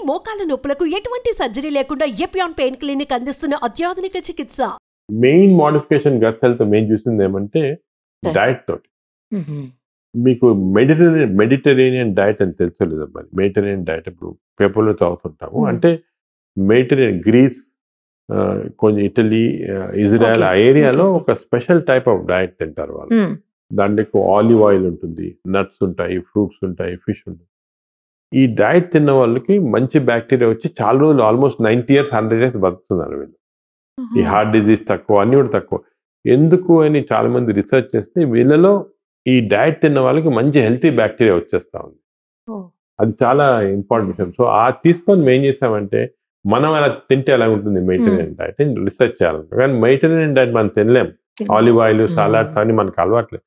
మోకాల నొప్పులకు ఎటువంటి సర్జరీ లేకుండా ఎపియాన్ పెయిన్ క్లినిక్ అందిస్తున్న అత్యాధునిక చికిత్స. Main modification gut health main చూసింది ఏమంటే డైట్ తోటి. మీకు మెడిటరేనియన్ డైట్ అని తెలుసలేదు మరి. మెడిటరేనియన్ డైట్ ఇప్పుడు పేపర్లో చదువుతుంటాము. అంటే మెడిటరేనియన్ గ్రీస్, కొంచెం ఇటలీ, ఇజ్రాయెల్ ఆ ఏరియాలో ఒక స్పెషల్ టైప్ ఆఫ్ డైట్ తింటారు వాళ్ళు. దాంట్లో ఎక్కువ ఆలివ్ ఆయిల్ ఉంటుంది, నట్స్ ఉంటాయి, ఫ్రూట్స్ ఉంటాయి, ఫిష్ ఉంటుంది. ఈ డైట్ తిన్న వాళ్ళకి మంచి బ్యాక్టీరియా వచ్చి చాలా రోజులు ఆల్మోస్ట్ 90 years 100 years బతుకుతున్నారు వీళ్ళు. ఈ హార్ట్ డిజీజ్ తక్కువ, అన్ని కూడా తక్కువ. ఎందుకు అని చాలా మంది రీసెర్చ్ చేస్తే వీళ్ళలో ఈ డైట్ తిన్న వాళ్ళకి మంచి హెల్తీ బ్యాక్టీరియా వచ్చేస్తా ఉంది. అది చాలా ఇంపార్టెంట్ విషయం. సో ఆ తీసుకొని మేము ఏం చేసామంటే మనం అలా తింటే ఎలా ఉంటుంది మెడిటరేనియన్ డైట్ అని రీసెర్చ్ చేయాలంటాం. కానీ మెడిటరేనియన్ డైట్ మనం తినలేం. ఆలివ్ ఆయిల్, సలాడ్స్ అని మనకు అలవాట్లేదు.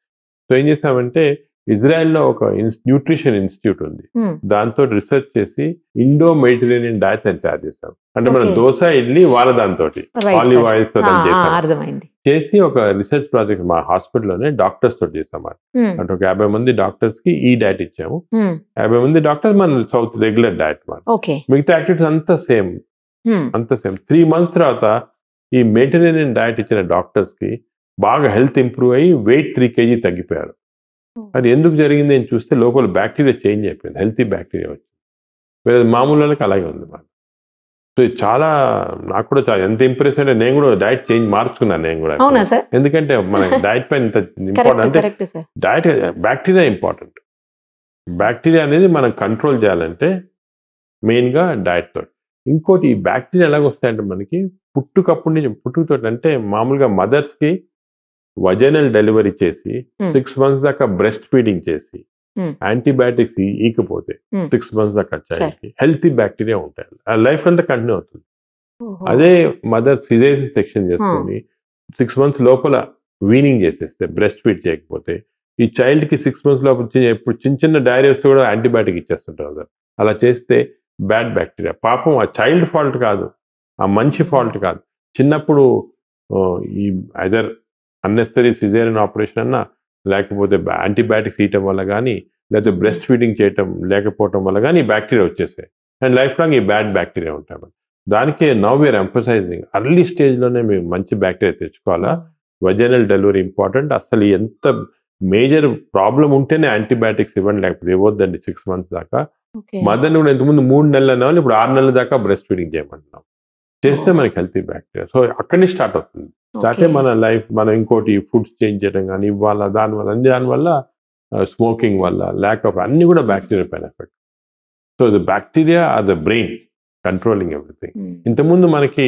సో ఏం చేసామంటే ఇజ్రాయెల్లో ఒక న్యూట్రిషన్ ఇన్స్టిట్యూట్ ఉంది. దాంతో రీసెర్చ్ చేసి ఇండో మెడిటరేనియన్ డైట్ అని తయారు చేసాం. అంటే మనం దోశ, ఇడ్లీ వాళ్ళ దాంతో ఆలివ్ ఆయిల్స్ చేసి ఒక రీసెర్చ్ ప్రాజెక్ట్ మా హాస్పిటల్లోనే డాక్టర్స్ తోటి చేసాం. అంటే ఒక 50 మంది డాక్టర్స్ కి ఈ డైట్ ఇచ్చాము. 50 మంది డాక్టర్స్ మన సౌత్ రెగ్యులర్ డైట్ మాట. మిగతా యాక్టివిటీస్ అంతా సేమ్. 3 months తర్వాత ఈ మెడిటరేనియన్ డైట్ ఇచ్చిన డాక్టర్స్ కి బాగా హెల్త్ ఇంప్రూవ్ అయ్యి వెయిట్ 3 kg తగ్గిపోయారు. అది ఎందుకు జరిగింది అని చూస్తే లోపల బ్యాక్టీరియా చేంజ్ అయిపోయింది, హెల్తీ బ్యాక్టీరియా వచ్చింది. వేరే మామూలు వాళ్ళకి అలాగే ఉంది మాట. సో చాలా నాకు కూడా చాలా ఎంత ఇంప్రెస్ అంటే నేను కూడా డైట్ చేంజ్ మార్చుకున్నాను నేను కూడా. ఎందుకంటే మన డైట్ పైన ఇంత ఇంపార్టెంట్ అంటే డైట్ బ్యాక్టీరియా ఇంపార్టెంట్. బ్యాక్టీరియా అనేది మనం కంట్రోల్ చేయాలంటే మెయిన్గా డైట్ తోటి. ఇంకోటి ఈ బ్యాక్టీరియా ఎలాగొస్తాయంటే మనకి పుట్టుకతో అంటే మామూలుగా మదర్స్కి వజైనల్ డెలివరీ చేసి 6 months దాకా బ్రెస్ట్ ఫీడింగ్ చేసి యాంటీబయాటిక్స్ ఈకపోతే 6 months దాకా చైల్డ్కి హెల్తీ బ్యాక్టీరియా ఉంటాయి. ఆ లైఫ్ అంతా కంటిన్యూ అవుతుంది. అదే మదర్ సిజేరియన్ సెక్షన్ చేసుకుని 6 months లోపల వీనింగ్ చేసేస్తే, బ్రెస్ట్ ఫీడ్ చేయకపోతే ఈ చైల్డ్కి 6 months లోపల ఎప్పుడు చిన్న డైరీ వస్తే కూడా యాంటీబయాటిక్ ఇచ్చేస్తుంటారు. అలా చేస్తే బ్యాడ్ బ్యాక్టీరియా. పాపం ఆ చైల్డ్ ఫాల్ట్ కాదు, ఆ మంచి ఫాల్ట్ కాదు. చిన్నప్పుడు ఈ ఐదర్ అన్నెసరీ సిజేరియన్ ఆపరేషన్ అన్నా, లేకపోతే యాంటీబయాటిక్స్ ఇవ్వటం వల్ల కానీ, లేకపోతే బ్రెస్ట్ ఫీడింగ్ చేయటం లేకపోవటం వల్ల కానీ ఈ బ్యాక్టీరియా వచ్చేసాయి. అండ్ లైఫ్ లాంగ్ ఈ బ్యాడ్ బ్యాక్టీరియా ఉంటాయి. దానికే నౌ వీఆర్ ఎంఫసైజింగ్ ఎర్లీ స్టేజ్లోనే మేము మంచి బ్యాక్టీరియా తెచ్చుకోవాలా. Vaginal delivery important. అసలు ఎంత మేజర్ ప్రాబ్లం ఉంటేనే యాంటీబయాటిక్స్ ఇవ్వండి, లేకపోతే ఇవ్వద్దండి 6 months దాకా. మదర్ని కూడా ఇంతకుముందు 3 నెలలు అనే వాళ్ళు ఇప్పుడు 6 నెలల దాకా బ్రెస్ట్ ఫీడింగ్ చేయమంటున్నాం. చేస్తే మనకి హెల్తీ బ్యాక్టీరియా. సో అక్కడి నుంచి స్టార్ట్ అవుతుంది. స్టార్టే మన లైఫ్. మనం ఇంకోటి ఫుడ్స్ చేంజ్ చేయడం కానీ ఇవ్వాలా, దానివల్ల స్మోకింగ్ వల్ల, ల్యాక్ ఆఫ్ అన్ని కూడా బ్యాక్టీరియా పైన effect. So the bacteria are the brain controlling everything. ఇంతకుముందు మనకి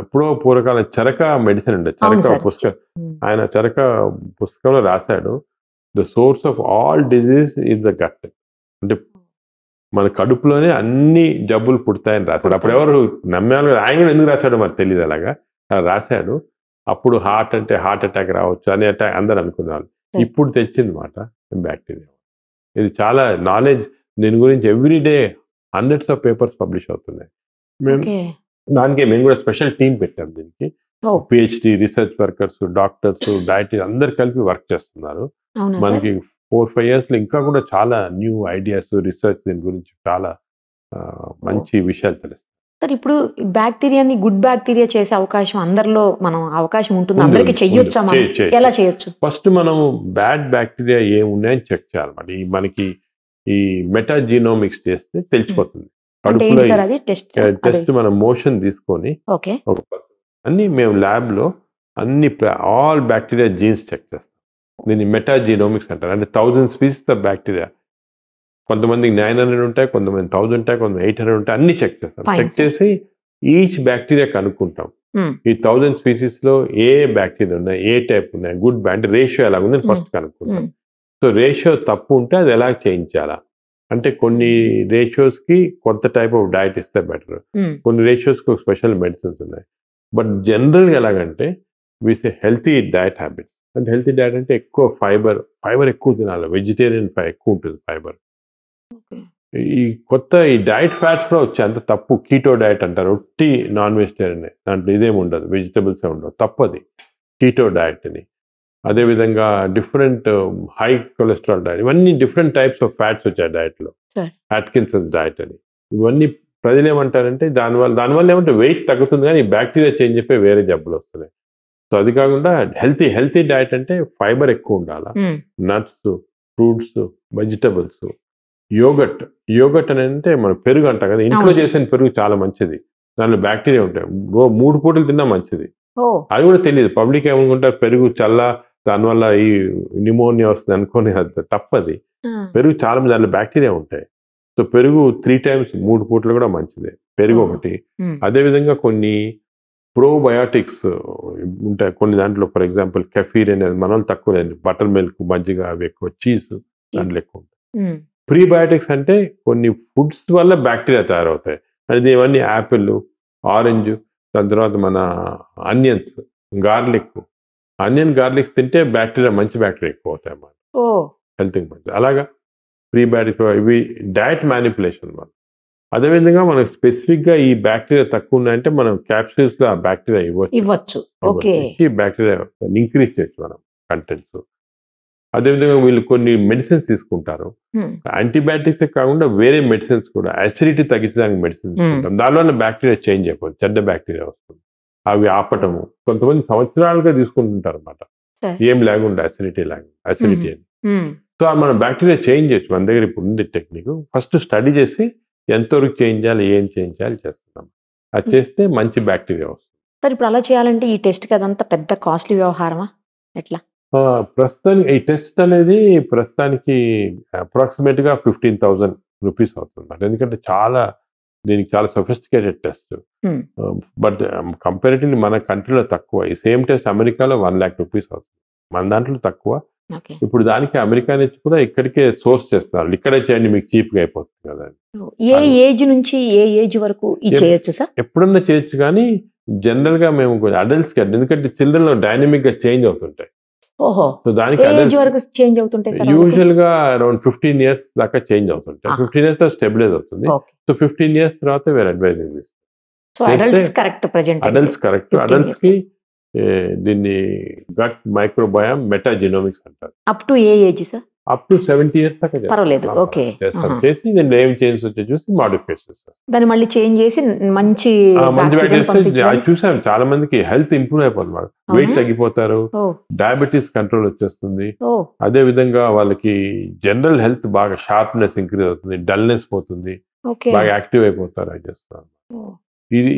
ఎప్పుడో పూర్వకాల చరక మెడిసిన్ ఉండే, చరక పుస్తకం, ఆయన చరక పుస్తకంలో రాశాడు, the source of all disease is the gut. అంటే మన కడుపులోనే అన్ని జబ్బులు పుడతాయని రాశాడు. అప్పుడు ఎవరు నమ్మేవాళ్ళు, ఆయన ఎందుకు రాశాడో మరి తెలియదు, అలాగా రాశాడు. అప్పుడు హార్ట్ అటాక్ రావచ్చు అని అందరు అనుకున్నారు. ఇప్పుడు తెచ్చింది మాట బ్యాక్టీరియా. ఇది చాలా నాలెడ్జ్ దీని గురించి everyday hundreds of papers publish అవుతున్నాయి. మేము కూడా స్పెషల్ టీం పెట్టాం దీనికి. PhD research workers, doctors, deity అందరు కలిపి వర్క్ చేస్తున్నారు. మనకి 4-5 years ఇంకా కూడా చాలా న్యూ ఐడియాస్, రీసెర్చ్ దీని గురించి చాలా మంచి విషయాలు తెలుస్తాయి. సార్, ఇప్పుడు బ్యాక్టీరియాని గుడ్ బ్యాక్టీరియా చేసే అవకాశం అందరిలో అవకాశం ఉంటుంది, అందరికి చెయ్యొచ్చా? ఎలా చేయొచ్చు? ఫస్ట్ మనం బ్యాడ్ బ్యాక్టీరియా ఏమున్నాయని చెక్ చేయాలన్నమాట. మనకి ఈ మెటాజీనోమిక్స్ చేస్తే తెలిసిపోతుంది. టెస్ట్ మనం మోషన్ తీసుకొని అన్ని మేము ల్యాబ్ లో అన్ని ఆల్ బ్యాక్టీరియా జీన్స్ చెక్ చేస్తాం. దీన్ని మెటాజీనోమిక్స్ అంటారు. అంటే 1000 species ఆఫ్ బ్యాక్టీరియా. కొంతమందికి 900 ఉంటాయి, కొంతమంది 1000 ఉంటాయి, కొంతమంది 800 ఉంటాయి. అన్ని చెక్ చేస్తాం. చెక్ చేసి ఈచ్ బ్యాక్టీరియా కనుక్కుంటాం. ఈ 1000 species లో ఏ బ్యాక్టీరియా ఉన్నాయి, ఏ టైప్ ఉన్నాయి, గుడ్ అంటే రేషియో ఎలా ఉంది ఫస్ట్ కనుక్కుంటాం. సో రేషియో తప్పు ఉంటే అది ఎలా చేయించాలా అంటే కొన్ని రేషియోస్ కి కొంత టైప్ ఆఫ్ డైట్ ఇస్తే బెటర్, కొన్ని రేషియోస్ కి స్పెషల్ మెడిసిన్స్ ఉన్నాయి. బట్ జనరల్గా ఎలాగంటే వీసే హెల్తీ డైట్ హ్యాబిట్స్. అంటే హెల్తీ డైట్ అంటే ఎక్కువ ఫైబర్ ఎక్కువ తినాలి. వెజిటేరియన్ ఎక్కువ ఉంటుంది ఫైబర్. ఈ డైట్ ఫ్యాట్స్ కూడా వచ్చాయి, అంత తప్పు. కీటో డైట్ అంటారు, ఒట్టి నాన్ వెజిటేరియన్, దాంట్లో ఇదేమి ఉండదు, వెజిటబుల్స్ ఉండవు, తప్పది కీటో డైట్ అని. అదేవిధంగా డిఫరెంట్ హై కొలెస్ట్రాల్ డైట్, ఇవన్నీ డిఫరెంట్ టైప్స్ ఆఫ్ ఫ్యాట్స్ వచ్చాయి డైట్లో. అట్కిన్సన్స్ డైట్ అని ఇవన్నీ ప్రజలు ఏమంటారంటే దానివల్ల ఏమంటే వెయిట్ తగ్గుతుంది, కానీ బ్యాక్టీరియా చేంజ్ అయిపోయి వేరే జబ్బులు వస్తున్నాయి. సో అది కాకుండా హెల్తీ డైట్ అంటే ఫైబర్ ఎక్కువ ఉండాలి, నట్స్, ఫ్రూట్స్, వెజిటబుల్స్, యోగట్ అని అంటే మనం పెరుగు అంటాం కదా, ఇంట్లో చేసిన పెరుగు చాలా మంచిది, దానిలో బ్యాక్టీరియా ఉంటాయి, 3 పూటలు తిన్నా మంచిది. అది కూడా తెలియదు, పబ్లిక్ ఏమనుకుంటారు పెరుగు దానివల్ల ఈ న్యూమోనియా వస్తుంది అనుకోని, అది తప్పది. పెరుగు చాలా మంది దానిలో బ్యాక్టీరియా ఉంటాయి. సో పెరుగు 3 times 3 పూటలు కూడా మంచిదే, పెరుగు ఒకటి. అదేవిధంగా కొన్ని ప్రోబయాటిక్స్ ఉంటాయి కొన్ని దాంట్లో, ఫర్ ఎగ్జాంపుల్ కెఫీర్ అనేది మన వాళ్ళు తక్కువ, బటర్ మిల్క్, మజ్జిగ అవి ఎక్కువ, చీజ్ దాంట్లో ఎక్కువ ఉంటాయి. ప్రీబయాటిక్స్ అంటే కొన్ని ఫుడ్స్ వల్ల బ్యాక్టీరియా తయారవుతాయి, అది ఇవన్నీ యాపిల్, ఆరెంజ్, దాని తర్వాత మన ఆనియన్స్, గార్లిక్స్ తింటే మంచి బ్యాక్టీరియా ఎక్కువ అవుతాయి అన్నమాట, హెల్త్ మంచిది. అలాగా ప్రీబయాటిక్స్ ఇవి డయట్ మ్యానిపులేషన్ వల్ల. అదేవిధంగా మనకు స్పెసిఫిక్ గా ఈ బ్యాక్టీరియా తక్కువ ఉన్నాయంటే మనం క్యాప్సూల్స్ లో ఆ బ్యాక్టీరియా ఇవ్వచ్చు, బ్యాక్టీరియా ఇంక్రీజ్ చేయొచ్చు మనం కంటెంట్స్. అదేవిధంగా వీళ్ళు కొన్ని మెడిసిన్స్ తీసుకుంటారు, యాంటీబయాటిక్స్ కాకుండా వేరే మెడిసిన్స్ కూడా, అసిడిటీ తగ్గించడానికి మెడిసిన్స్ తీసుకుంటాం, దానివల్ల బ్యాక్టీరియా చేంజ్ అయిపోతుంది, చెడ్డ బ్యాక్టీరియా వస్తుంది, అవి ఆపటము. కొంతమంది సంవత్సరాలుగా తీసుకుంటుంటారు అన్నమాట, ఏం లేకుండా అసిడిటీ అని. సో మనం బ్యాక్టీరియా చేంజ్ చేయొచ్చు, మన దగ్గర ఇప్పుడు ఉంది టెక్నిక్. ఫస్ట్ స్టడీ చేసి ఎంతవరకు చేంజ్ చేయాలి, ఏం చేంజ్ చేయాలి చేస్తున్నాం, అది చేస్తే మంచి బ్యాక్టీరియా వస్తుంది. సార్ ఇప్పుడు అలా చేయాలంటే ఈ టెస్ట్ అదంతా పెద్ద కాస్ట్లీ వ్యవహారమా ఎట్లా? ప్రస్తుతానికి ఈ టెస్ట్ అనేది అప్రాక్సిమేట్ గా 15,000 రూపీస్ అవుతుంది, ఎందుకంటే దీనికి చాలా సొఫిస్టికేటెడ్ టెస్ట్. బట్ కంపారిటివ్లీ మన కంట్రీలో తక్కువ. ఈ సేమ్ టెస్ట్ అమెరికాలో 1 lakh రూపీస్ అవుతుంది, మన దాంట్లో తక్కువ. ఇప్పుడు దానికి అమెరికా నుంచి కూడా ఇక్కడికే సోర్స్ చేస్తున్నారు, ఇక్కడే చేయండి మీకు చీప్ గా అయిపోతుంది కదా. ఏ ఏజ్ నుంచి ఏ ఏజ్ వరకు చేయొచ్చు సార్? ఎప్పుడన్నా చేయొచ్చు, కానీ జనరల్ గా మేము అడల్ట్స్ కి, ఎందుకంటే చిల్డ్రన్ లో డైనమిక్ గా చేంజ్ అవుతుంటాయి. సో దానికి యూజువల్ గా అరౌండ్ 15 years దాకా చేంజ్ అవుతుంటాయి. 15 years తర్వాత స్టెబిలైజ్ అవుతుంది. సో 15 years తర్వాత వేరే అడ్వైజింగ్ ఇస్తాం. Adults correct. అడల్ట్స్ కి దీన్ని గట్ మైక్రోబయామ్ మెటాజినోమిక్స్ అంటారు. Up to A age sir? Up to 70 years దాకా చేస్తాం. చేసి దీన్ని ఏం చేంజ్ వచ్చే చూసి మాడిఫికేషన్ చేస్తాం, దాన్ని మళ్ళీ చేంజ్ చేసి మంచి చూసాం. చాలా మందికి హెల్త్ ఇంప్రూవ్ అయిపోతుంది, వెయిట్ తగ్గిపోతారు, డయాబెటీస్ కంట్రోల్ వచ్చేస్తుంది. అదే విధంగా వాళ్ళకి జనరల్ హెల్త్ బాగా షార్ప్నెస్ ఇంక్రీజ్ అవుతుంది, డల్నెస్ పోతుంది, బాగా యాక్టివ్ అయిపోతారు. అది చేస్తాం.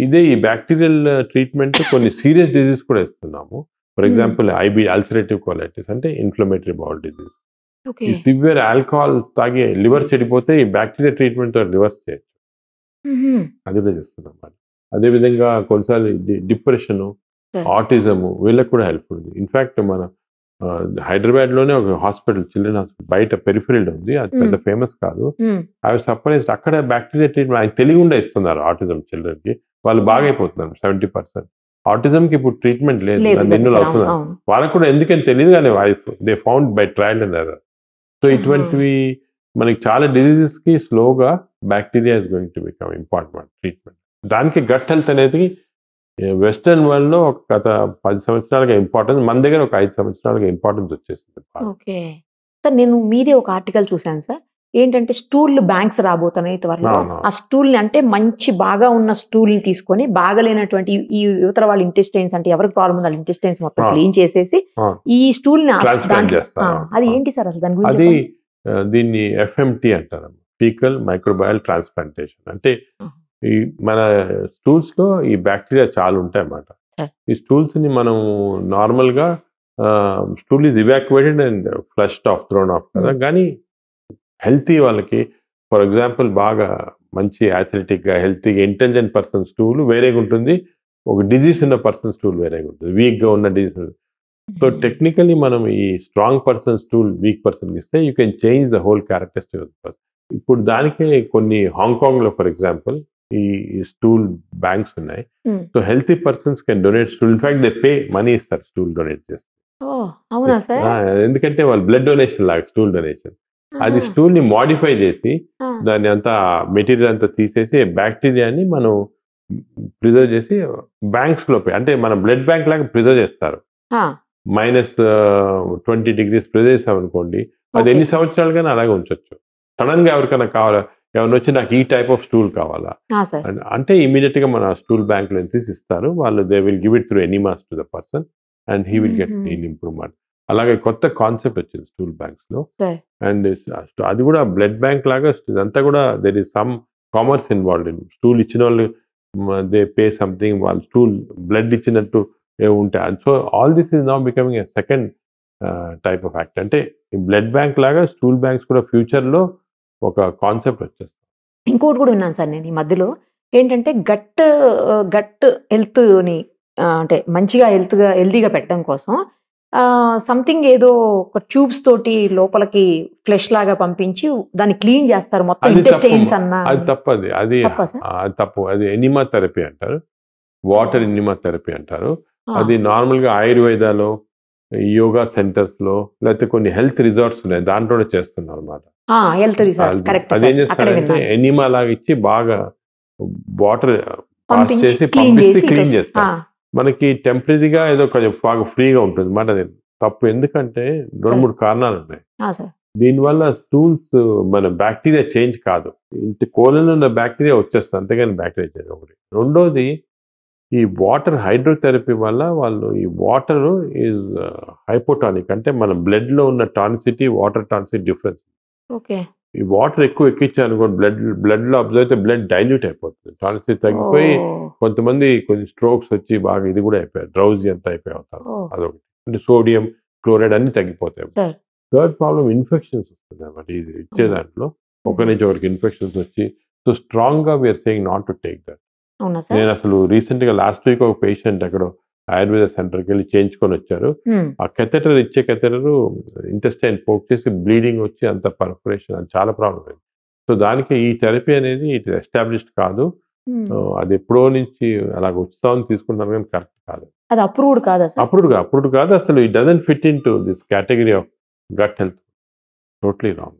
ఇదే ఈ బ్యాక్టీరియల్ ట్రీట్మెంట్ కొన్ని సీరియస్ డిజీజ్ కూడా ఇస్తున్నాము. ఫర్ ఎగ్జాంపుల్ అల్సరేటివ్ కోలైటిస్ అంటే ఇన్ఫ్లమేటరీ బౌల్ డిజీజ్. ఈ సివియర్ ఆల్కహాల్ తాగి లివర్ చెడిపోతే ఈ బ్యాక్టీరియా ట్రీట్మెంట్ రివర్స్ చేయొచ్చు, అది కూడా చేస్తున్నాం. అదే విధంగా కొన్నిసార్లు డిప్రెషన్, ఆటిజము వీళ్ళకి కూడా హెల్ప్ఫుల్. ఇన్ఫాక్ట్ మన హైదరాబాద్ లోనే ఒక హాస్పిటల్, చిల్డ్రన్ హాస్పిటల్ బయట పెరిఫరీలో ఉంది, అది పెద్ద ఫేమస్ కాదు. అవి సర్ప్రైజ్డ్, అక్కడ బ్యాక్టీరియా ట్రీట్మెంట్ ఆయన తెలియకుండా ఇస్తున్నారు ఆటిజం చిల్డ్రన్ కి, వాళ్ళు బాగా అయిపోతున్నారు 70%. ఆటిజం కి ఇప్పుడు ట్రీట్మెంట్ లేదు, ఎన్నో అవుతున్నారు. వాళ్ళకు కూడా ఎందుకని తెలియదు, కానీ they found by trial and error. So ఇటువంటివి మనకి చాలా డిజీజెస్ కి స్లోగా bacteria is going to become important treatment. దానికి గట్ హెల్త్ అనేది వెస్టర్న్ వరల్డ్ లో ఒక గత 10 సంవత్సరాలుగా ఇంపార్టెన్స్, మన దగ్గర ఒక 5 సంవత్సరాలుగా ఇంపార్టెన్స్ వచ్చేసింది. ఓకే సార్, నేను మీదే ఒక ఆర్టికల్ చూసాను సార్, ఏంటంటే స్టూల్ బ్యాంక్స్ రాబోతున్నాయి త్వరలో. ఆ స్టూల్ ని అంటే మంచి బాగా ఉన్న స్టూల్ ని తీసుకొని బాగలేనటువంటి ఈ యువతల వాళ్ళ ఇంటెస్టైన్స్ అంటే ఎవరికి ప్రాబ్లం ఉంది వాళ్ళ ఇంటెస్టైన్స్ మొత్తం క్లీన్ చేసేసి ఈ స్టూల్ ని అది ఏంటి సార్ అసలు దాని గురించి? దీన్ని FMT అంటారు, ఫీకల్ మైక్రోబయల్ ట్రాన్స్ప్లాంటేషన్. అంటే ఈ మన స్టూల్స్ లో ఈ బ్యాక్టీరియా చాలా ఉంటాయి అన్నమాట. ఈ స్టూల్స్ ని మనం నార్మల్ గా stool is evacuated and flushed off, thrown off కదా. కానీ హెల్తీ వాళ్ళకి, ఫర్ ఎగ్జాంపుల్ బాగా మంచి అథ్లెటిక్ గా హెల్తీగా ఇంటెలిజెంట్ పర్సన్ స్టూల్ వేరేగా ఉంటుంది, ఒక డిజీజ్ ఉన్న పర్సన్ స్టూల్ వేరేగా ఉంటుంది, వీక్ గా ఉన్న డిజీజ్. సో టెక్నికలీ మనం ఈ strong person stool weak person ఇస్తే you can change the whole characteristic of the person. ఇప్పుడు దానికే కొన్ని హాంకాంగ్ లో ఫర్ ఎగ్జాంపుల్ ఈ స్టూల్ బ్యాంక్స్ ఉన్నాయి. So healthy persons can donate stool, in fact they pay money ఇస్తారు స్టూల్ డొనేట్ చేస్తే. ఎందుకంటే వాళ్ళు బ్లడ్ డొనేషన్ లాగా స్టూల్ డొనేషన్, అది స్టూల్ ని మాడిఫై చేసి దాన్ని అంతా మెటీరియల్ అంతా తీసేసి బ్యాక్టీరియాని మనం ప్రిజర్వ్ చేసి బ్యాంక్స్ లో, అంటే మన బ్లడ్ బ్యాంక్ లాగా ప్రిజర్వ్ చేస్తారు. -20 degrees ప్రిజర్వ్ చేసాం అనుకోండి, అది ఎన్ని సంవత్సరాలుగానే అలాగే ఉంచొచ్చు. సడన్ గా ఎవరికైనా కావాలా, ఎవరిని వచ్చి నాకు ఈ టైప్ ఆఫ్ స్టూల్ కావాలా సార్ అంటే ఇమీడియట్ గా మన స్టూల్ బ్యాంక్ లో తీసి ఇస్తారు వాళ్ళు. They will give it through enemas to the person and he will get real improvement. అలాగే కొత్త కాన్సెప్ట్ వచ్చింది స్టూల్ బ్యాంక్స్ లో. అండ్ అది కూడా బ్లడ్ బ్యాంక్ లాగా ఇదంతా కూడా there is some commerce involved in. Stool ఇచ్చిన వాళ్ళు దే పే సంథింగ్, వాళ్ళు స్టూల్ బ్లడ్ ఇచ్చినట్టు ఉంటాయి. So all this is now becoming a second type of act. అంటే బ్లడ్ బ్యాంక్ లాగా స్టూల్ బ్యాంక్స్ కూడా ఫ్యూచర్ లో ఒక కాన్సెప్ట్ వచ్చేస్తుంది. ఇంకోటి కూడా విన్నాను సార్ నేను ఈ మధ్యలో, ఏంటంటే గట్ హెల్త్ని అంటే మంచిగా హెల్తీగా పెట్టడం కోసం సంథింగ్ ఏదో ఒక ట్యూబ్స్ తోటి లోపలికి ఫ్లెష్ లాగా పంపించి దాన్ని క్లీన్ చేస్తారు మొత్తం ఇంటెస్టైన్స్ అన్న. అది తప్పది, అది తప్పు. అది ఎనిమా థెరపీ అంటారు, వాటర్ ఎనిమా థెరపీ అంటారు. అది నార్మల్ గా ఆయుర్వేదాలో, యోగా సెంటర్స్ లో, లేకపోతే కొన్ని హెల్త్ రిసార్ట్స్ ఉన్నాయి దాంట్లోనే చేస్తున్నారు అనమాట. అదేం చేస్తారంటే ఎనిమా లాగా ఇచ్చి బాగా వాటర్ పాస్ చేసి పంపిస్తే క్లీన్ చేస్తారు. మనకి టెంపరీగా ఏదో కొంచెం బాగా ఫ్రీగా ఉంటుంది అన్నమాట. అది తప్పు. ఎందుకంటే 2-3 కారణాలు ఉన్నాయి దీనివల్ల. స్టూల్స్ మన బ్యాక్టీరియా చేంజ్ కాదు, ఇంటి కోలలో ఉన్న బ్యాక్టీరియా వచ్చేస్తుంది, అంతేగాని బ్యాక్టీరియా చేంజ్ ఒకటి. రెండోది ఈ వాటర్ హైడ్రోథెరపీ వల్ల వాళ్ళు ఈ వాటర్ ఈజ్ హైపోటానిక్, అంటే మన బ్లడ్ లో ఉన్న టానిసిటీ వాటర్ టానిసిటీ డిఫరెన్స్. ఈ వాటర్ ఎక్కువ ఎక్కించానుకోండి బ్లడ్ లో అబ్జర్వ్ అయితే బ్లడ్ డైల్యూట్ అయిపోతుంది, టానిసిటీ తగ్గిపోయి కొంతమంది కొంచెం స్ట్రోక్స్ వచ్చి బాగా ఇది కూడా అయిపోయారు, డ్రౌజీ అంతా అయిపోయి అవుతారు. అదొకటి. అంటే సోడియం క్లోరైడ్ అన్ని తగ్గిపోతాయి. థర్డ్ ప్రాబ్లం ఇన్ఫెక్షన్స్ వస్తుంది అన్నమాట. ఇది ఇచ్చే దాంట్లో ఒకరి నుంచి ఒకరికి ఇన్ఫెక్షన్స్ వచ్చి, సో స్ట్రాంగ్ గా we're saying not to take that. నేను అసలు రీసెంట్ గా లాస్ట్ వీక్ ఒక పేషెంట్ అక్కడ ఆయుర్వేద సెంటర్కి వెళ్ళి చేయించుకొని వచ్చారు. ఆ కెథెటర్ ఇచ్చే కెథెటర్ ఇంటెస్టైన్ పోక్ చేసి బ్లీడింగ్ వచ్చి అంత పర్ఫరేషన్, అది చాలా ప్రాబ్లం అయింది. సో దానికి ఈ థెరపీ అనేది ఇట్ ఎస్టాబ్లిష్డ్ కాదు. అది ఎప్పుడో నుంచి అలాగ ఉత్సాహం తీసుకుంటాను కానీ కరెక్ట్ కాదు. అది అప్రూవ్డ్ కాదు అసలు. It doesn't fit in to this category of gut health. Totally wrong.